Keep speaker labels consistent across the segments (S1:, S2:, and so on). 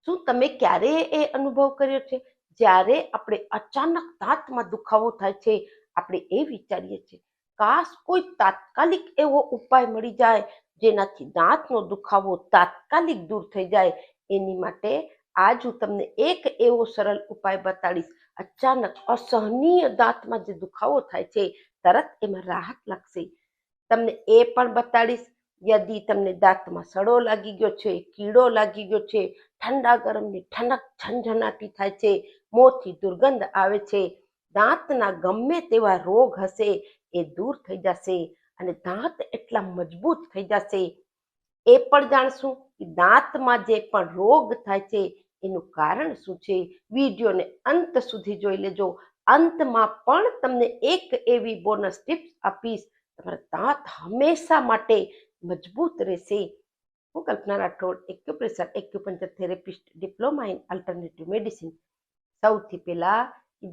S1: શું તમે ક્યારેય એ અનુભવ કર્યો છે? જ્યારે આપણે અચાનક દાંતમાં દુખાવો થાય છે, આપણે એ વિચારીએ છીએ કાશ કોઈ તાત્કાલિક એવો ઉપાય મળી જાય જેનાથી દાંતનો દુખાવો તાત્કાલિક દૂર થઈ જાય. એની માટે આજ હું તમને એક એવો સરળ ઉપાય બતાડીશ. અચાનક અસહનીય દાંતમાં જે દુખાવો થાય છે, તરત એમાં રાહત લાગશે. તમને એ પણ બતાડીશ, યદિ તમને દાંતમાં સડો લાગી ગયો છે, કીડો લાગી ગયો છે, ઠંડા ગરમની ઠનક ઝનઝનાટી થાય છે, મોંથી દુર્ગંધ આવે છે, દાંતના ગમે તેવા રોગ હશે એ દૂર થઈ જશે અને દાંત એટલા મજબૂત થઈ જશે. એ પણ જાણશું કે દાંતમાં જે પણ રોગ થાય છે એનું કારણ શું છે. વિડીયોને અંત સુધી જોઈ લેજો. અંતમાં પણ તમને એક એવી બોનસ ટિપ્સ આપીશ, તમારા દાંત હંમેશા માટે મજબૂત રહેશે. હું Kalpana Rathod, acupressure acupuncture therapist, diploma in alternative medicine. સૌથી પહેલા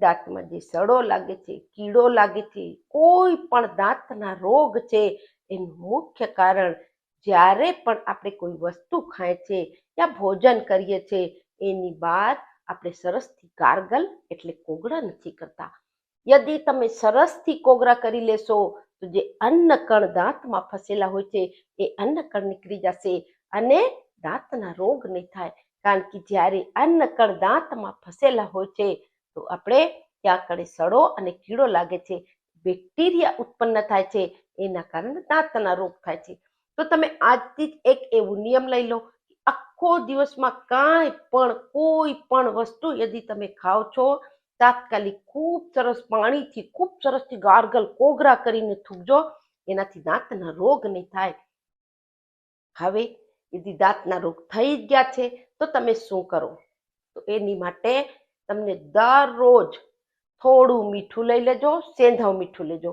S1: દાંતમાં જે સડો લાગે છે, કીડો લાગે છે, કોઈ પણ દાંતના રોગ છે, એનું મુખ્ય કારણ જ્યારે પણ આપણે કોઈ વસ્તુ ખાય છે યા ભોજન કરીએ છીએ એની બાદ આપણે સરસથી ગાર્ગલ એટલે કોગળા નથી કરતા. યદિ તમે સરસથી કોગળા કરી લેશો તો જે અન્નકણ દાંતમાં ફસેલા હોય છે એ અન્નકણ નીકળી જશે અને દાંતના રોગ નહીં થાય. કારણ કે જ્યારે અન્નકણ દાંતમાં ફસેલા હોય છે તો આપણે ત્યાં કડે સડો અને કીડો લાગે છે, બેક્ટેરિયા ઉત્પન્ન થાય છે, એના કારણે દાંતના રોગ થાય છે. તો તમે આજથી જ એક એવું નિયમ લઈ લો કે આખો દિવસમાં કાંઈ પણ કોઈ પણ વસ્તુ યદિ તમે ખાઓ છો, તાત્કાલિક ખૂબ સરસ પાણીથી ખૂબ સરસથી ગાર્ગલ કોગળા કરીને થૂકજો. એનાથી દાંતના રોગ નહીં થાય. હવે યદિ દાંતના રોગ થઈ જ ગયા છે તો તમે શું કરો? તો એની માટે તમને દરરોજ થોડું મીઠું લઈ લેજો, સેંધવ મીઠું લેજો.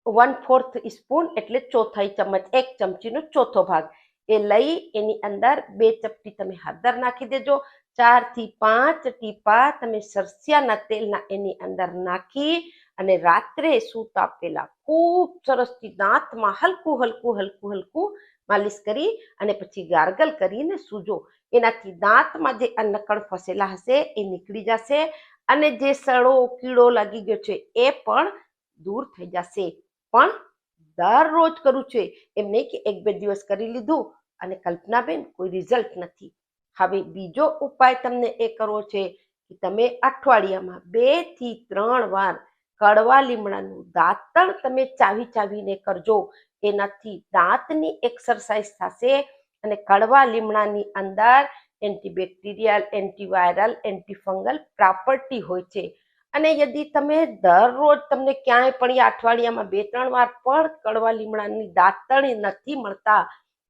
S1: 1/4 સ્પૂન એટલે ચોથાઈ ચમચ, 1 ચમચીનો ચોથો ભાગ એ લઈ એની અંદર 2 ચપટી તમે હળદર નાખી દેજો. 4 થી 5 ટીપા તમે સરસિયાના તેલના એની અંદર નાખી અને રાત્રે સૂતા પહેલા ખૂબ સરસથી દાંતમાં હલકું હલકું હલકું હલકું માલિશ કરી અને પછી ગાર્ગલ કરીને સૂજો. એનાથી દાંતમાં જે અન્નકણ ફસેલા હશે એ નીકળી જશે અને જે સડો કીડો લાગી ગયો છે એ પણ દૂર થઈ જશે. પણ દરરોજ કરવું છે, એમ નહીં કે 1-2 દિવસ કરી લીધું અને કલ્પનાબેન કોઈ રિઝલ્ટ નથી. હવે બીજો ઉપાય તમને એ કરવો છે કે તમે અઠવાડિયામાં 2 થી 3 વાર કડવા લીમડાનું દાંતણ તમે ચાવી ચાવીને કરજો. એનાથી દાંતની એક્સરસાઇઝ થશે અને કડવા લીમડાની અંદર એન્ટીબેક્ટેરિયલ, એન્ટીવાયરલ, એન્ટીફંગલ પ્રોપર્ટી હોય છે. અને યદિ તમે દરરોજ તમને ક્યાંય પણ અઠવાડિયામાં 2-3 વાર પણ કડવા લીમડાની દાંતણી નથી મળતા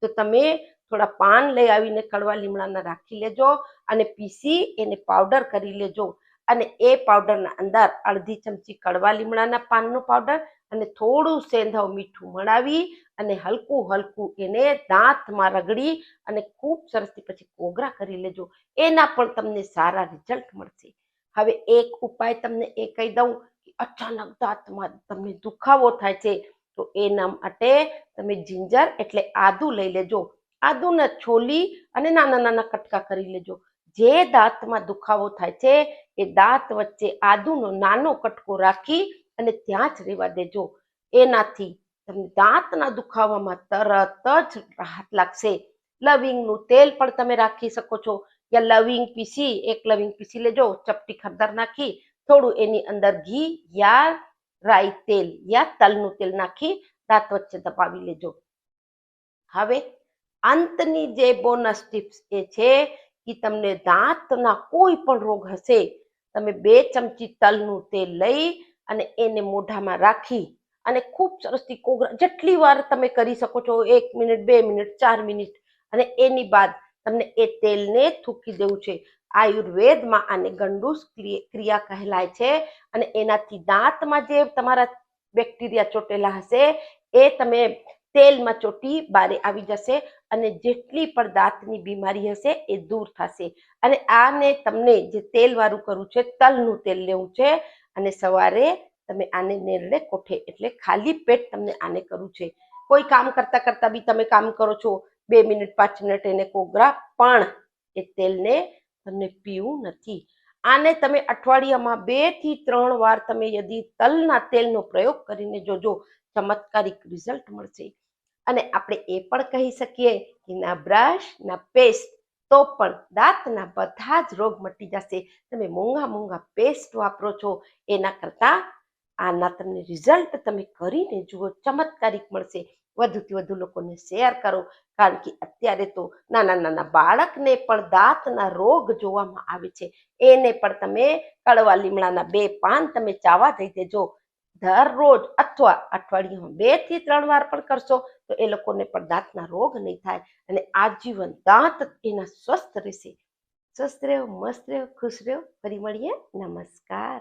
S1: તો તમે થોડા પાન લઈ આવીને કડવા લીમડાના રાખી લેજો અને પીસી એને પાવડર કરી લેજો. અને એ પાવડરના અંદર અડધી ચમચી કડવા લીમડાના પાનનો પાવડર અને થોડું સેંધવ મીઠું મળાવી અને હલકું હલકું એને દાંતમાં રગડી અને ખૂબ સરસથી પછી કોગળા કરી લેજો. એના પણ તમને સારા રિઝલ્ટ મળશે. હવે એક ઉપાય તમને એ કહી દઉં કે અચાનક દાંતમાં તમને દુખાવો થાય છે તો એના માટે તમે જિંજર એટલે આદુ લઈ લેજો. આદુને છોલી અને નાના નાના કટકા કરી લેજો. જે દાંતમાં દુખાવો થાય છે એ દાંત વચ્ચે આદુનો નાનો કટકો રાખી અને ત્યાં જ રહેવા દેજો. એનાથી તમને દાંતના દુખાવામાં તરત જ રાહત લાગશે. લવિંગનું તેલ પણ તમે રાખી શકો છો યા લવિંગ પીસી, 1 લવિંગ પીસી લેજો, ચપટી હળદર નાખી, થોડું એની અંદર ઘી યા રાઈ તેલ યા તલનું તેલ નાખી દાંત વચ્ચે દબાવી લેજો. હવે અંતની જે બોનસ ટિપ્સ એ છે કે તમને દાંતના કોઈ પણ રોગ હશે, તમે 2 ચમચી તલનું તેલ લઈ અને એને મોઢામાં રાખી અને ખૂબ સરસથી કોગળા જેટલી વાર તમે કરી શકો છો, 1 મિનિટ, 2 મિનિટ, 4 મિનિટ, અને એની બાદ તમને એ તેલને થૂકી દેવું છે. આયુર્વેદમાં આને ગંડૂસ ક્રિયા કહેલાય છે અને એનાથી દાંતમાં જે તમારા બેક્ટેરિયા ચોટેલા હશે એ તમે તેલમાં ચોટી બારે આવી જશે અને જેટલી પણ દાંતની બીમારી હશે એ દૂર થશે. અને આને તમને જે તેલ વાળું કરવું છે, તલનું તેલ લેવું છે અને સવારે તમે આને નેરડે કોઠે એટલે ખાલી પેટ તમને આને કરવું છે. કોઈ કામ કરતા કરતા બી તમે કામ કરો છો, 2 મિનિટ 5 મિનિટ એને કોગળા, પણ એ તેલને તમને પીવું નથી. આને તમે અઠવાડિયામાં 2 થી 3 વાર તમે યદી તલના તેલનો પ્રયોગ કરીને જોજો, ચમત્કારિક રિઝલ્ટ મળશે. અને આપણે એ પણ કહી શકીએ કે ના બ્રશ ના પેસ્ટ તો પણ દાંતના બધા જ રોગ મટી જશે. તમે મોંઘા પેસ્ટ વાપરો છો એના કરતાં આના તમને રિઝલ્ટ તમે કરીને જુઓ, ચમત્કારિક મળશે. વધુથી વધુ લોકોને શેર કરો, કારણ કે અત્યારે તો નાના બાળકને પણ દાંતના રોગ જોવામાં આવે છે. એને પણ તમે કડવા લીમડાના 2 પાન તમે ચાવા દઈ દેજો દરરોજ, અથવા અઠવાડિયામાં 2 થી 3 વાર પણ કરશો તો એ લોકોને પણ દાંતના રોગ નહીં થાય અને આજીવન દાંત એના સ્વસ્થ રહેશે. સ્વસ્થ રહ્યો, મસ્ત રહ્યો, ખુશ રહ્યો. ફરી મળીએ. નમસ્કાર.